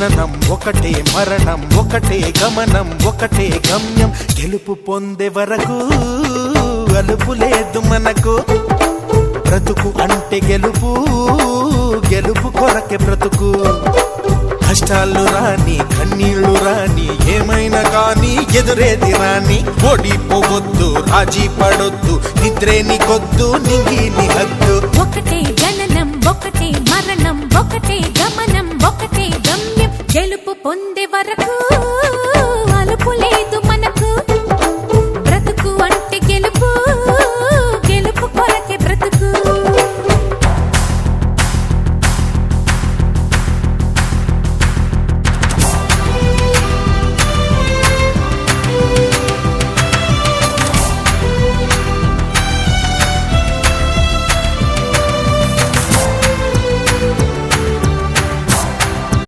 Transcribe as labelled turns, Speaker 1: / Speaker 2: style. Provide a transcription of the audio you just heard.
Speaker 1: జననం ఒకటే మరణం ఒకటే గమనం ఒకటే గమ్యం గెలుపు పొందే వరకు అలుపు లేదు మనకు బ్రతుకు అంటే గెలుపు గెలుపు కొరకే బ్రతుకు కష్టాలు రాని కన్నీళ్లు రాని ఏమైనా కానీ ఎదురేది రాని ఓడిపోవద్దు రాజీ పడొద్దు నిద్రే నీకొద్దు నింగి నీ హద్దు
Speaker 2: ఒకటే జననం ఒకటే మరణం ఒకటే గమనం ఒకటే